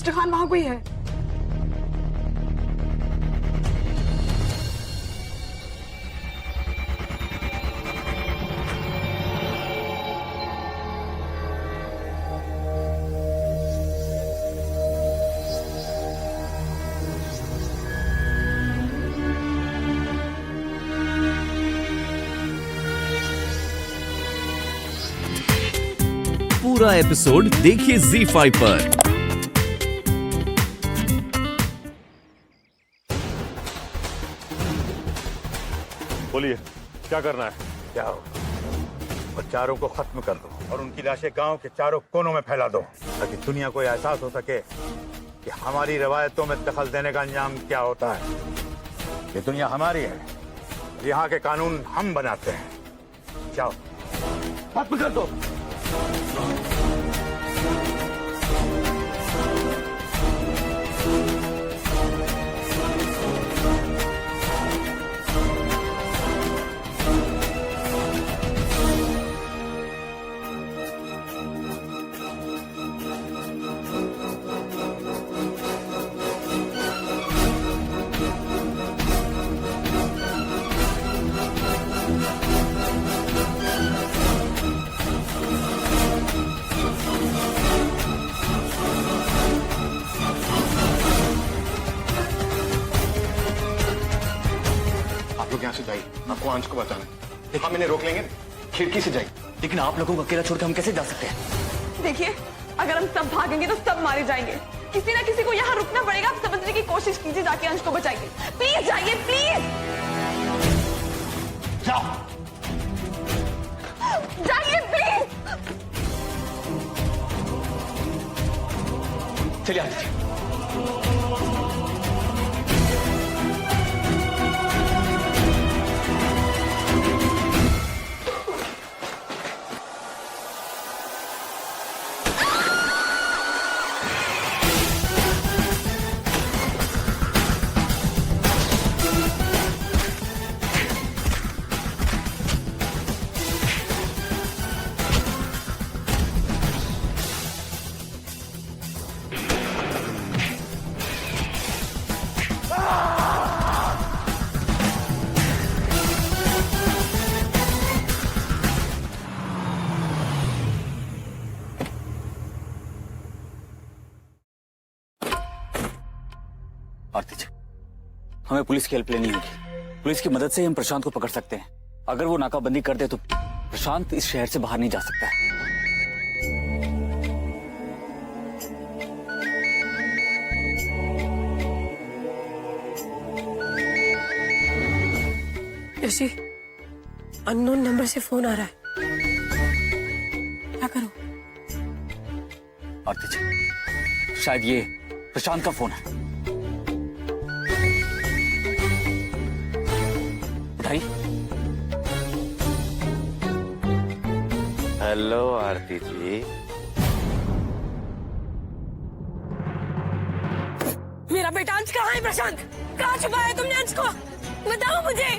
Mister Khan वहां कोई है? पूरा एपिसोड देखिए ZEE5 पर। बोलिए क्या करना है? क्या हो? और चारों को खत्म कर दो और उनकी लाशें गांव के चारों कोनों में फैला दो, ताकि दुनिया को एहसास हो सके कि हमारी रवायतों में दखल देने का अंजाम क्या होता है। ये दुनिया हमारी है, यहाँ के कानून हम बनाते हैं। जाओ खत्म कर दो। आप लोग यहाँ से जाइए, आपको अंश को बचाना है। हम इन्हें रोक लेंगे, खिड़की से जाइए। लेकिन आप लोगों को अकेला छोड़कर हम कैसे जा सकते हैं? देखिए, अगर हम सब भागेंगे तो सब मारे जाएंगे। किसी ना किसी को यहाँ रुकना पड़ेगा। आप समझने की कोशिश कीजिए, जाके अंश को बचाइए। प्लीज जाइए, प्लीज जाओ। जाइए, प्लीज। चलिए आदित्य। आदित्य, हमें पुलिस की हेल्प लेनी होगी। पुलिस की मदद से ही हम प्रशांत को पकड़ सकते हैं। अगर वो नाकाबंदी कर दे तो प्रशांत इस शहर से बाहर नहीं जा सकता। ऋषि, अननोन नंबर से फोन आ रहा है। क्या करूं? आदित्य, शायद ये प्रशांत का फोन है। उठाइए। हेलो आरती जी। मेरा बेटा अंश कहाँ है? प्रशांत, कहाँ छुपाया है तुमने अंश को? बताओ मुझे।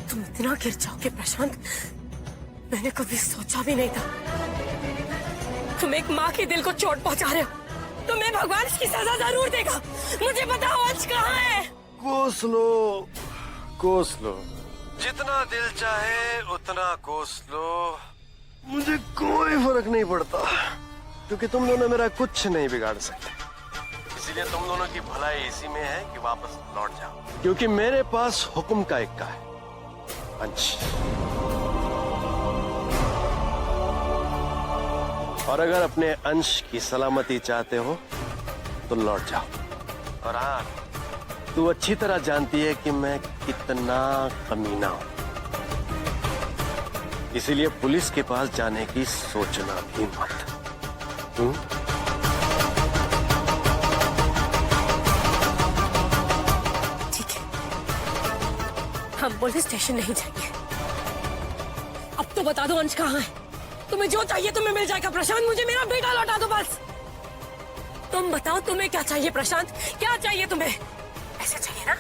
तुम इतना गिर जाओगे प्रशांत, मैंने कभी सोचा भी नहीं था। तुम एक माँ के दिल को चोट पहुंचा रहे हो। तुम्हें भगवान इसकी सजा जरूर देगा। मुझे बताओ अंश कहाँ है? कोस लो, जितना दिल चाहे उतना कोस लो, मुझे कोई फर्क नहीं पड़ता, क्योंकि तुम दोनों मेरा कुछ नहीं बिगाड़ सकते। इसीलिए तुम दोनों की भलाई इसी में है कि वापस लौट जाओ, क्योंकि मेरे पास हुक्म का इक्का है, अंश। और अगर अपने अंश की सलामती चाहते हो तो लौट जाओ। और हाँ, तू अच्छी तरह जानती है कि मैं कितना कमीना हूं, इसीलिए पुलिस के पास जाने की सोचना भी मत। ठीक है, हम पुलिस स्टेशन नहीं जाएंगे। अब तो बता दो अंश कहाँ है? तुम्हें जो चाहिए तुम्हें मिल जाएगा। प्रशांत, मुझे मेरा बेटा लौटा दो बस। तुम बताओ तुम्हें क्या चाहिए प्रशांत, क्या चाहिए तुम्हें? पैसे चाहिए ना?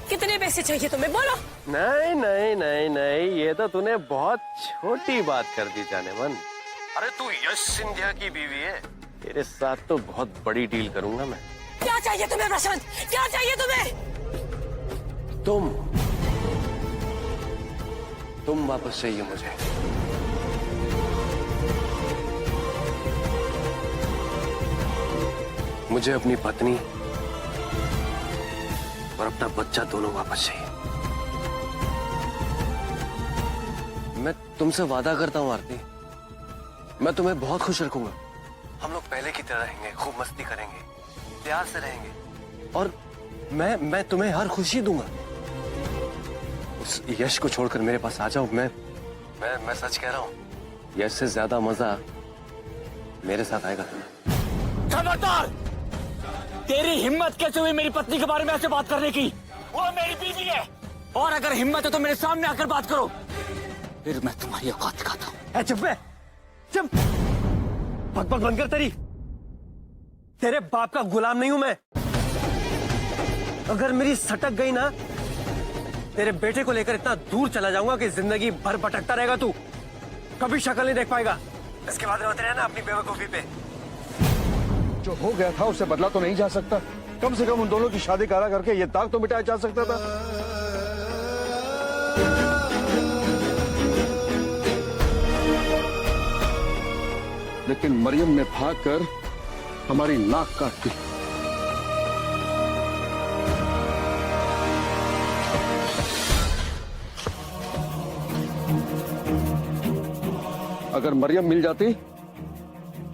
कितने पैसे चाहिए तुम्हें, बोलो। नहीं नहीं नहीं नहीं, ये तो तूने बहुत छोटी बात कर दी जाने मन। अरे तू यश सिंधिया की बीवी है, तेरे साथ तो बहुत बड़ी डील करूंगा मैं। क्या चाहिए तुम्हें प्रशांत, क्या चाहिए तुम्हें? तुम वापस चाहिए मुझे। मुझे अपनी पत्नी और अपना बच्चा दोनों वापस चाहिए। मैं तुमसे वादा करता हूं आरती, मैं तुम्हें बहुत खुश रखूंगा। हम लोग पहले की तरह रहेंगे, खूब मस्ती करेंगे, प्यार से रहेंगे, और मैं तुम्हें हर खुशी दूंगा। उस यश को छोड़कर मेरे पास आ जाओ। मैं सच कह रहा हूं, यश से ज्यादा मजा मेरे साथ आएगा तुम्हें। खबरदार! तेरी हिम्मत कैसे हुई मेरी पत्नी के बारे में ऐसे बात करने की? वो मेरी बीवी है, और अगर हिम्मत है तो मेरे सामने आकर बात करो, फिर मैं तुम्हारी औकात दिखाता हूं। चुप बे, चुप। बकबक बंद कर तेरी। तेरे बाप का गुलाम नहीं हूं मैं। अगर मेरी सटक गई ना, तेरे बेटे को लेकर इतना दूर चला जाऊंगा कि जिंदगी भर भटकता रहेगा तू, कभी शक्ल नहीं देख पाएगा। इसके बाद रोते रहना अपनी बेवकूफी पे। जो हो गया था उसे बदला तो नहीं जा सकता, कम से कम उन दोनों की शादी करा करके ये दाग तो मिटाया जा सकता था। लेकिन मरियम ने भागकर हमारी नाक काट दी। अगर मरियम मिल जाती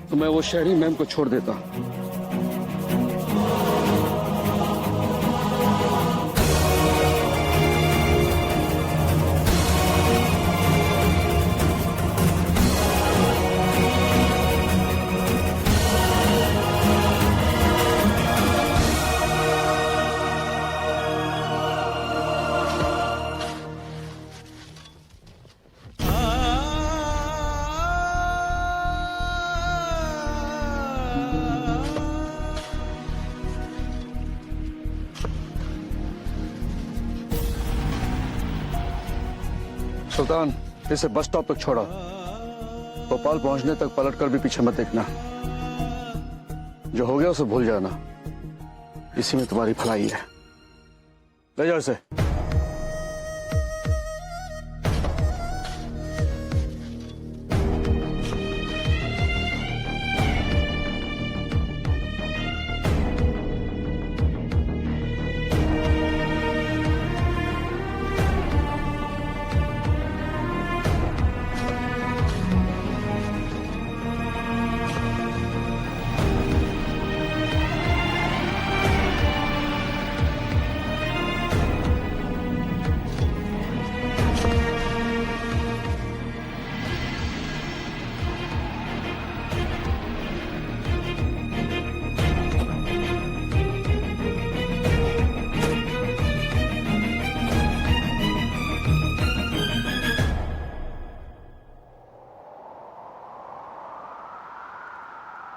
तो मैं वो शहरी मैम को छोड़ देता। सुल्तान, इसे बस स्टॉप तक छोड़ा। भोपाल पहुंचने तक पलटकर भी पीछे मत देखना। जो हो गया उसे भूल जाना। इसी में तुम्हारी भलाई है। ले जाओ इसे।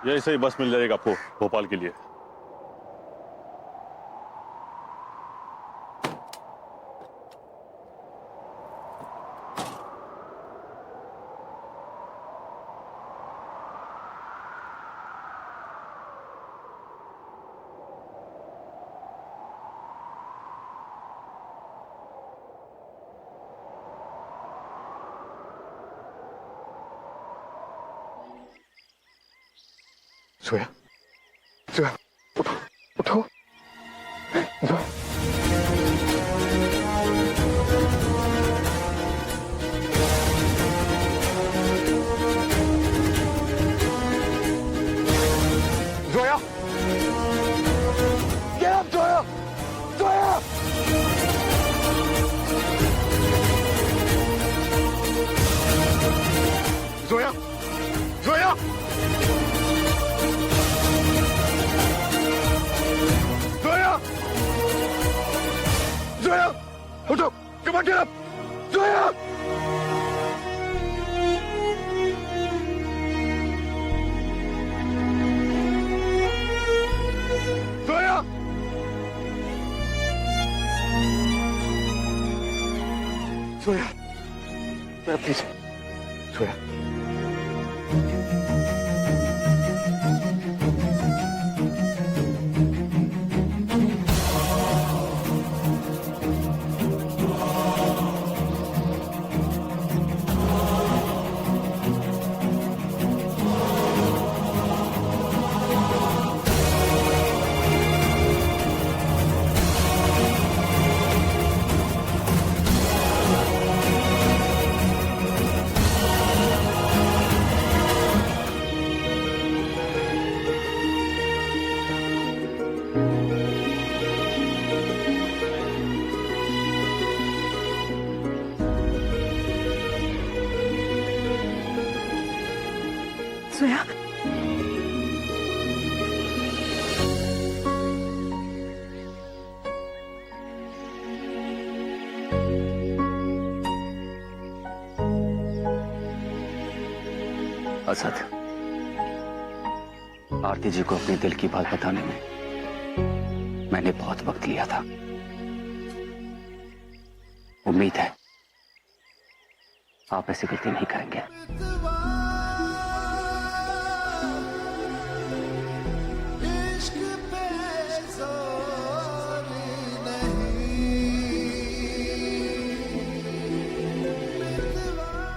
यही सही बस मिल जाएगा आपको भोपाल के लिए। सोया, सोया, उठो, उठो, सोया। Zoya, get up, Zoya, Zoya. जोया, जोया। जोया! सोया, मैं प्लीज सोया। सोया, असद, आरती जी को अपने दिल की बात बताने में मैंने बहुत वक्त लिया था। उम्मीद है आप ऐसी गलती नहीं करेंगे।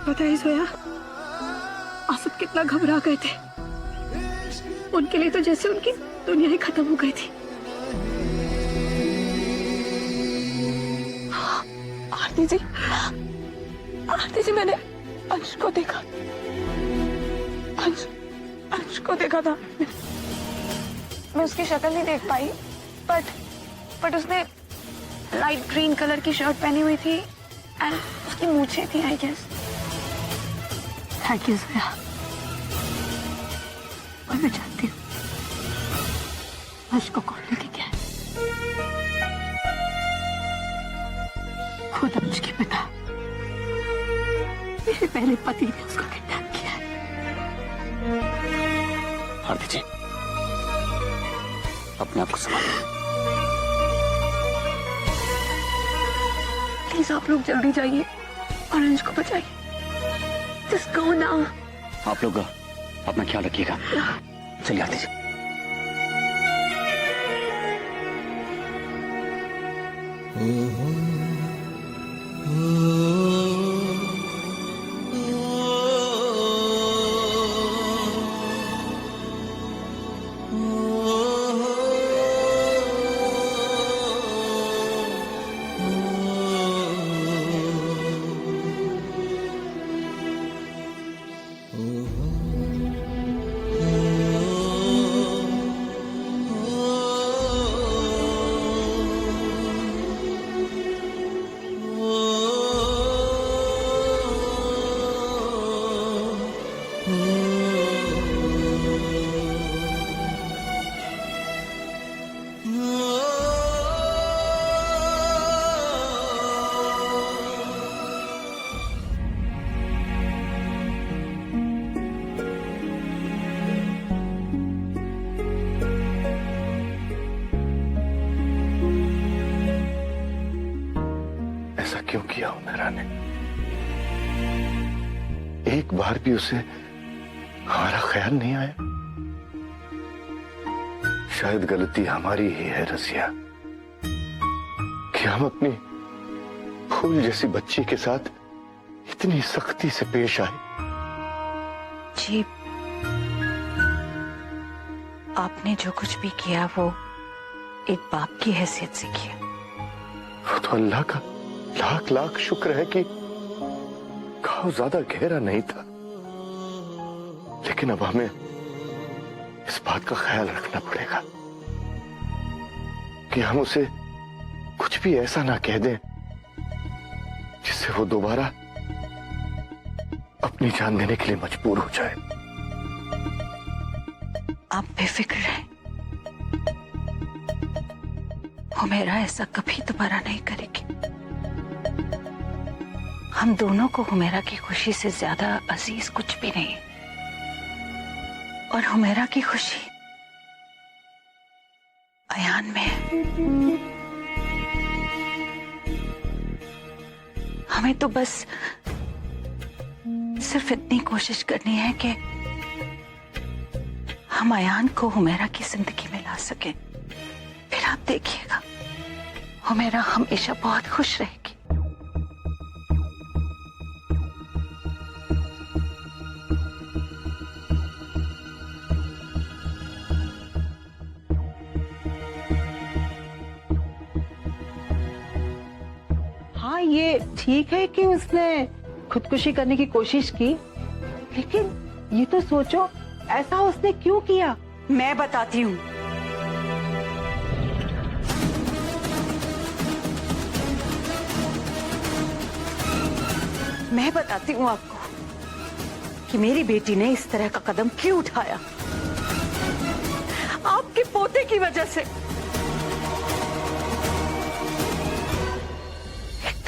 बताइए सोया, आसद कितना घबरा गए थे। उनके लिए तो जैसे उनकी दुनिया ही खत्म हो गई थी। आरती जी, मैंने अंश को देखा। अंश को देखा था। मैं उसकी शक्ल नहीं देख पाई, बट उसने लाइट ग्रीन कलर की शर्ट पहनी हुई थी एंड उसकी मूछें थी, आई गेस। थैंक यू सोया। और मैं जानती हूँ अंश को कौन लेके गया है। खुद अंश के पिता, मेरे पहले पति ने उसको किडनैप किया है। आरती जी, अपने आप को संभालिए। प्लीज आप लोग जल्दी जाइए और अंश को बचाइए। Just go now. आप लोग अपना ख्याल रखिएगा। चलिए आरती जी। ऐसा क्यों किया उमेरा ने? एक बार भी उसे हमारा ख्याल नहीं आया। शायद गलती हमारी ही है रसिया, कि हम अपनी फूल जैसी बच्ची के साथ इतनी सख्ती से पेश आए। जी, आपने जो कुछ भी किया वो एक बाप की हैसियत से किया। वो तो अल्लाह का लाख लाख शुक्र है कि घाव ज्यादा गहरा नहीं था। लेकिन अब हमें इस बात का ख्याल रखना पड़ेगा कि हम उसे कुछ भी ऐसा ना कह दें जिससे वो दोबारा अपनी जान देने के लिए मजबूर हो जाए। आप बेफिक्र रहें, हुमैरा ऐसा कभी दोबारा नहीं करेगी। हम दोनों को हुमैरा की खुशी से ज्यादा अजीज कुछ भी नहीं, और हुमैरा की खुशी अयान में है। हमें तो बस सिर्फ इतनी कोशिश करनी है कि हम अयान को हुमैरा की जिंदगी में ला सके। फिर आप देखिएगा, हुमैरा हमेशा बहुत खुश रहेगी। हाँ, ये ठीक है कि उसने खुदकुशी करने की कोशिश की, लेकिन ये तो सोचो ऐसा उसने क्यों किया। मैं बताती हूँ। मैं बताती हूँ आपको कि मेरी बेटी ने इस तरह का कदम क्यों उठाया। आपके पोते की वजह से।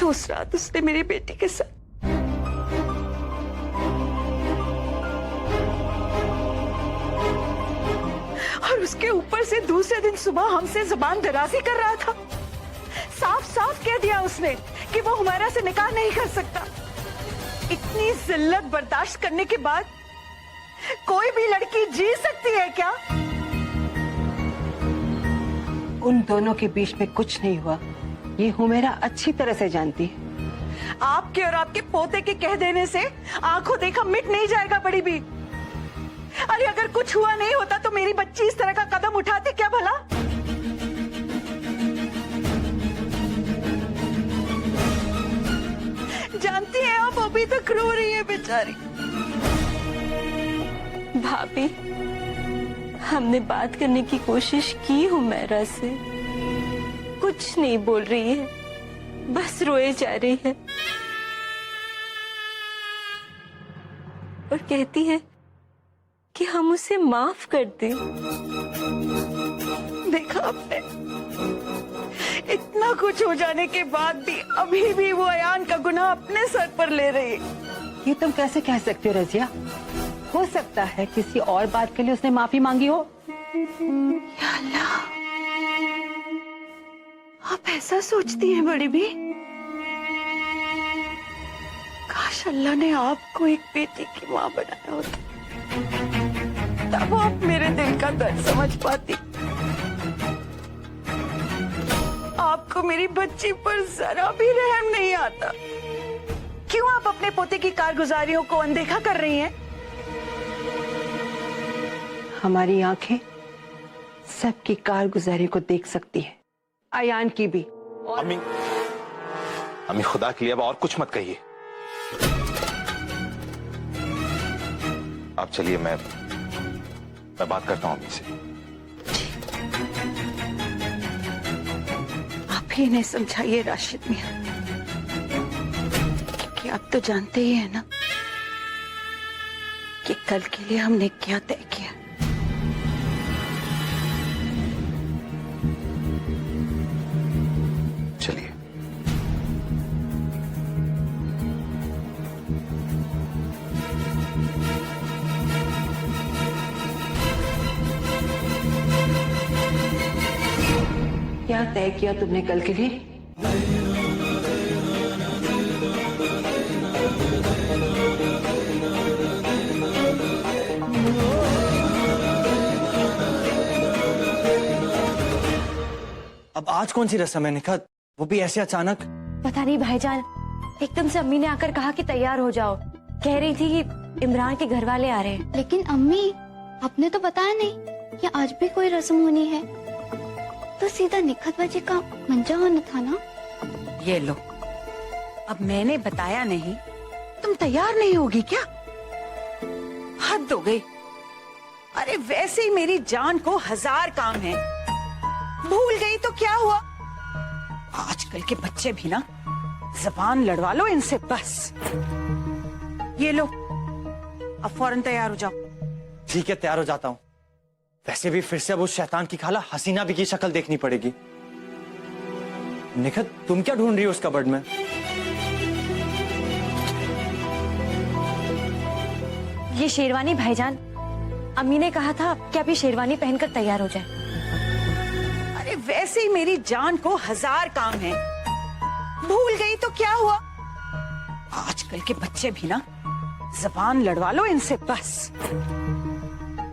तो उस रात उसने मेरी बेटी के साथ और उसके ऊपर से दूसरे दिन सुबह हमसे जुबान दराजी कर रहा था। साफ साफ कह दिया उसने कि वो हुमैरा से निकाह नहीं कर सकता। इतनी जिल्लत बर्दाश्त करने के बाद कोई भी लड़की जी सकती है क्या? उन दोनों के बीच में कुछ नहीं हुआ, ये हुमैरा अच्छी तरह से जानती है। आपके और आपके पोते के कह देने से आंखों देखा मिट नहीं जाएगा बड़ी भी। अरे अगर कुछ हुआ नहीं होता तो मेरी बच्ची इस तरह का कदम उठाती क्या भला? जानती है आप, अभी तक रो रही है बेचारी। भाभी, हमने बात करने की कोशिश की हुमैरा से, कुछ नहीं बोल रही है, बस रोए जा रही है और कहती है कि हम उसे माफ कर दें। देखा आपने, इतना कुछ हो जाने के बाद भी अभी भी वो अयान का गुनाह अपने सर पर ले रही है। ये तुम कैसे कह सकते हो रजिया? हो सकता है किसी और बात के लिए उसने माफी मांगी हो। या अल्लाह, आप ऐसा सोचती हैं बड़ी भी? काश अल्लाह ने आपको एक बेटी की माँ बनाया होता, तब आप मेरे दिल का दर्द समझ पाती। आपको मेरी बच्ची पर जरा भी रहम नहीं आता। क्यों आप अपने पोते की कारगुजारियों को अनदेखा कर रही हैं? हमारी आंखें सबकी कारगुजारी को देख सकती है, अयान की भी। अम्मी, अम्मी खुदा के लिए अब और कुछ मत कहिए। आप चलिए, मैं बात करता हूं अम्मी से। आप ही इन्हें समझाइए राशिद मियां, क्योंकि आप तो जानते ही हैं ना कि कल के लिए हमने क्या तय किया। चलिए। क्या तय किया तुमने कल के लिए? अब आज कौन सी रस्म है निखत, वो भी ऐसे अचानक? पता नहीं भाईजान, एकदम से अम्मी ने आकर कहा कि तैयार हो जाओ। कह रही थी कि इमरान के घर वाले आ रहे हैं। लेकिन अम्मी, आपने तो बताया नहीं कि आज भी कोई रस्म होनी है, तो सीधा निखत बाजी का मंजा होना था ना। ये लो, अब मैंने बताया नहीं, तुम तैयार नहीं होगी क्या? हद हो गई। अरे वैसे ही मेरी जान को 1000 काम है, भूल गई तो क्या हुआ? आजकल के बच्चे भी ना, जबान लड़वा लो इनसे बस। ये लो, अब फौरन तैयार हो जाओ। ठीक है, तैयार हो जाता हूँ। वैसे भी फिर से अब उस शैतान की खाला हसीना भी की शक्ल देखनी पड़ेगी। निखत, तुम क्या ढूंढ रही हो उस कबर्ड में? ये शेरवानी भाईजान, अम्मी ने कहा था कि आप ये शेरवानी पहनकर तैयार हो जाए। अरे वैसे ही मेरी जान को 1000 काम है, भूल गई तो क्या हुआ? आजकल के बच्चे भी ना, जबान लड़वा लो इनसे बस।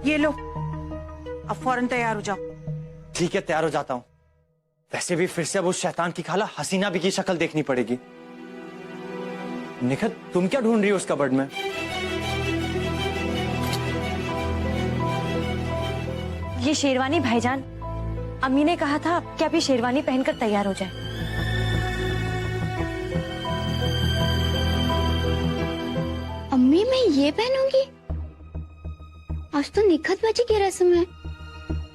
ये लो, अब फौरन तैयार हो जाओ। ठीक है, तैयार हो जाता हूँ। वैसे भी फिर से अब उस शैतान की खाला हसीना भी की शक्ल देखनी पड़ेगी। निखत, तुम क्या ढूंढ रही हो उस कबर्ड में? ये शेरवानी भाईजान, अम्मी ने कहा था कि आप ये शेरवानी पहनकर तैयार हो जाए। अम्मी मैं ये पहनूंगी? आज तो निखत बाजी की रस्म है,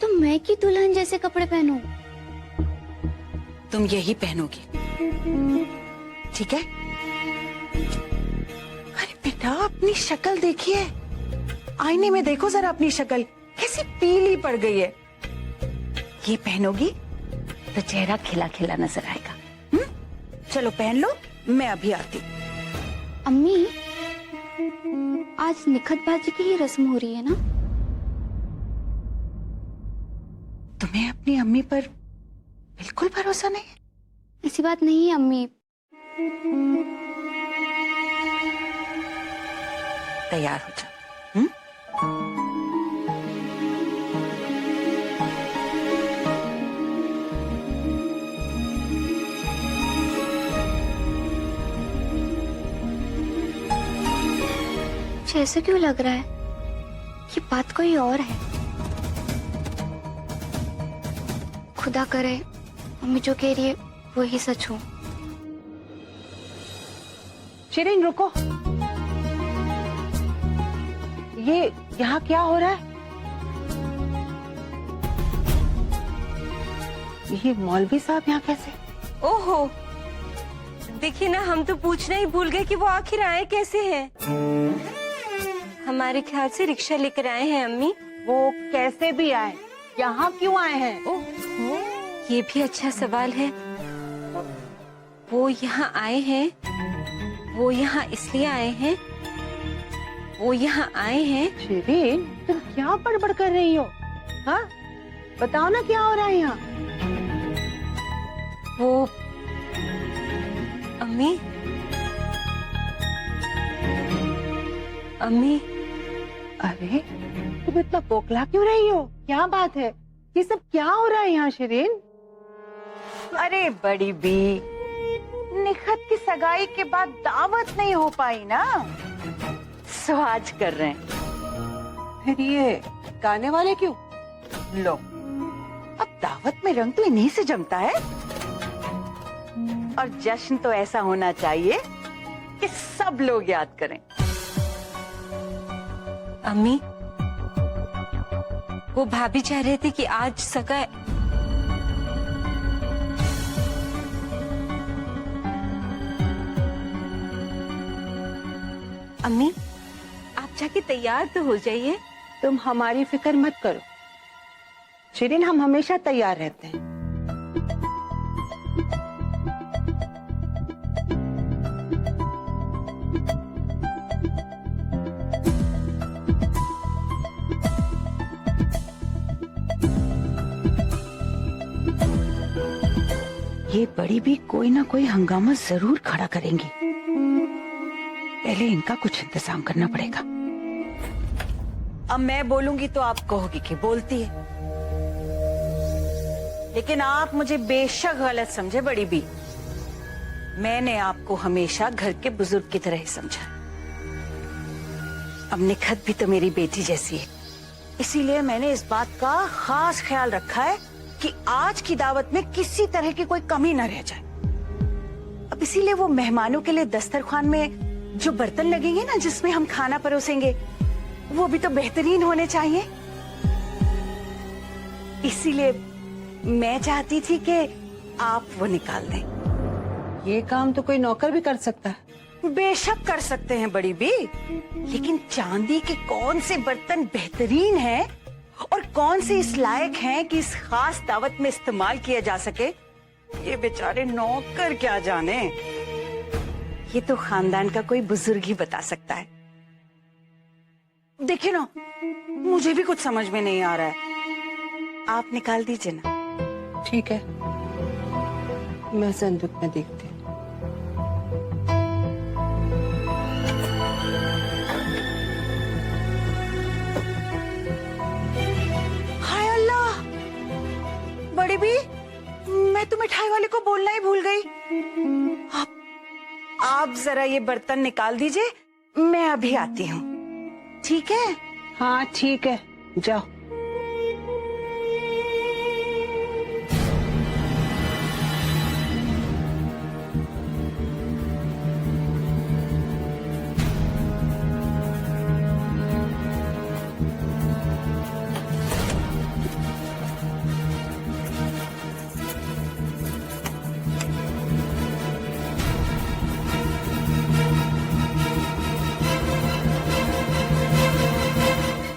तो मैं की दुल्हन जैसे कपड़े पहनूं? तुम यही पहनोगी, ठीक है? अरे बेटा, अपनी शक्ल देखिए, आईने में देखो जरा अपनी शक्ल कैसी पीली पड़ गई है। ये पहनोगी तो चेहरा खिला खिला नजर आएगा। चलो पहन लो, मैं अभी आती हूँ। अम्मी, आज निखत बाजी की ही रस्म हो रही है ना? तुम्हें अपनी अम्मी पर बिल्कुल भरोसा नहीं है? ऐसी बात नहीं है अम्मी। तैयार हो जाओ। ऐसा क्यों लग रहा है कि बात कोई और है? खुदा करे मम्मी जो कह रही है वो ही सच हो। शिरीन रुको, ये यहाँ क्या हो रहा है? ये मौलवी साहब यहाँ कैसे? ओहो, देखिए ना, हम तो पूछना ही भूल गए कि वो आखिर आए कैसे हैं। हमारे ख्याल से रिक्शा लेकर आए हैं अम्मी। वो कैसे भी आए, यहाँ क्यों आए हैं? ओह, ये भी अच्छा सवाल है। वो यहाँ आए हैं, वो यहाँ इसलिए आए हैं, वो यहाँ आए हैं। शिरीन, तुम क्या बड़बड़ कर रही हो? हाँ, बताओ ना क्या हो रहा है यहाँ? वो अम्मी, अम्मी। अरे तुम इतना बोखला क्यों रही हो? क्या बात है? ये सब क्या हो रहा है यहाँ शिरीन? अरे बड़ी बी, निखत की सगाई के बाद दावत नहीं हो पाई ना, सो आज कर रहे हैं। फिर ये गाने वाले क्यों? लो, अब दावत में रंग तो इन्हीं से जमता है, और जश्न तो ऐसा होना चाहिए कि सब लोग याद करें। अम्मी, वो भाभी चाह रहे थे कि आज सगाई। अम्मी, आप जाके तैयार तो हो जाइए। तुम हमारी फिक्र मत करो शिरीन, हम हमेशा तैयार रहते हैं। ये बड़ी भी कोई ना कोई हंगामा जरूर खड़ा करेंगी। पहले इनका कुछ इंतजाम करना पड़ेगा। अब मैं बोलूंगी तो आप कहोगी कि बोलती है, लेकिन आप मुझे बेशक गलत समझे बड़ी बी। मैंने आपको हमेशा घर के बुजुर्ग की तरह ही समझा। अब निखत भी तो मेरी बेटी जैसी है, इसीलिए मैंने इस बात का खास ख्याल रखा है कि आज की दावत में किसी तरह की कोई कमी न रह जाए। अब इसीलिए वो मेहमानों के लिए दस्तरखान में जो बर्तन लगेंगे ना, जिसमें हम खाना परोसेंगे, वो भी तो बेहतरीन होने चाहिए। इसीलिए मैं चाहती थी कि आप वो निकाल दें। ये काम तो कोई नौकर भी कर सकता है। बेशक कर सकते हैं बड़ी बी, लेकिन चांदी के कौन से बर्तन बेहतरीन हैं और कौन से इस लायक हैं कि इस खास दावत में इस्तेमाल किया जा सके, ये बेचारे नौकर क्या जाने। ये तो खानदान का कोई बुजुर्ग ही बता सकता है। देखिए ना, मुझे भी कुछ समझ में नहीं आ रहा है, आप निकाल दीजिए ना। ठीक है, मैं संदूक में देखती हूँ। बड़ी भी, मैं तो मिठाई वाले को बोलना ही भूल गई। आप जरा ये बर्तन निकाल दीजिए, मैं अभी आती हूँ। ठीक है? हाँ ठीक है, जाओ।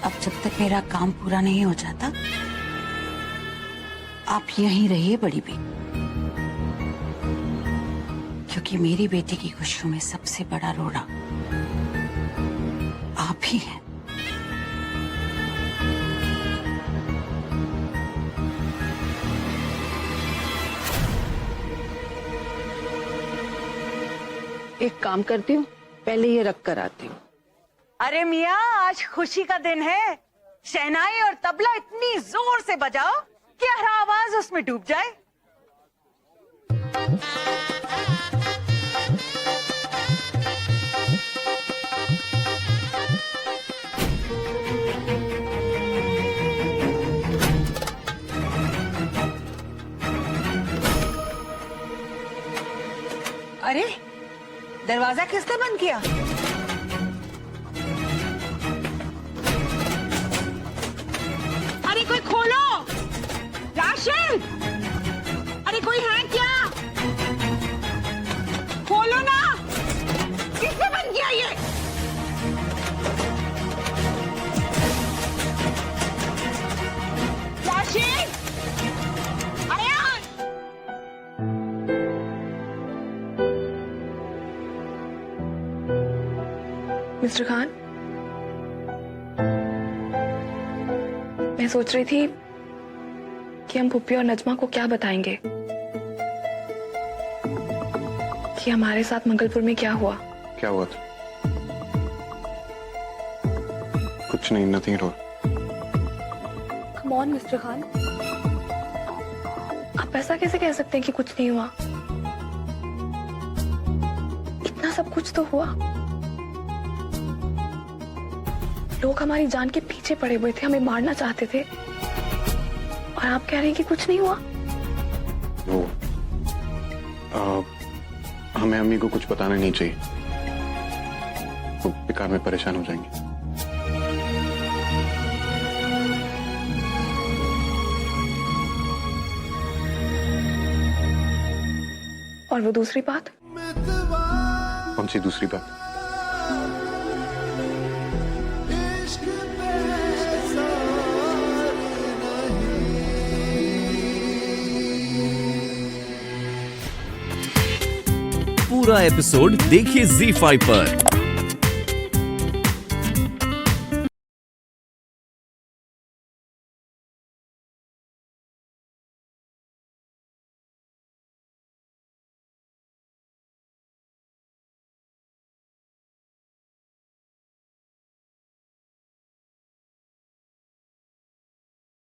अब जब तक मेरा काम पूरा नहीं हो जाता, आप यहीं रहिए बड़ी बेटी, क्योंकि मेरी बेटी की खुशियों में सबसे बड़ा रोड़ा आप ही हैं। एक काम करती हूँ, पहले ये रख कर आती हूँ। अरे मियाँ, आज खुशी का दिन है। शहनाई और तबला इतनी जोर से बजाओ कि हर आवाज उसमें डूब जाए। अरे, दरवाजा किसने बंद किया? अरे कोई खोलो! राशिद! अरे कोई है क्या? खोलो ना! किसने बंद किया ये? राशिद! अयान! मिस्टर खान, मैं सोच रही थी कि हम पुप्पी और नजमा को क्या बताएंगे कि हमारे साथ मंगलपुर में क्या हुआ। क्या हुआ था? कुछ नहीं, nothing at all. Come on mister Khan, आप ऐसा कैसे कह सकते हैं कि कुछ नहीं हुआ? इतना सब कुछ तो हुआ। लोग हमारी जान के पीछे पड़े हुए थे, हमें मारना चाहते थे, और आप कह रहे हैं कि कुछ नहीं हुआ। हमें अम्मी को कुछ बताना नहीं चाहिए, वो बेकार में परेशान हो जाएंगे। और वो दूसरी बात? कौन सी दूसरी बात? पूरा एपिसोड देखिए ZEE5 पर।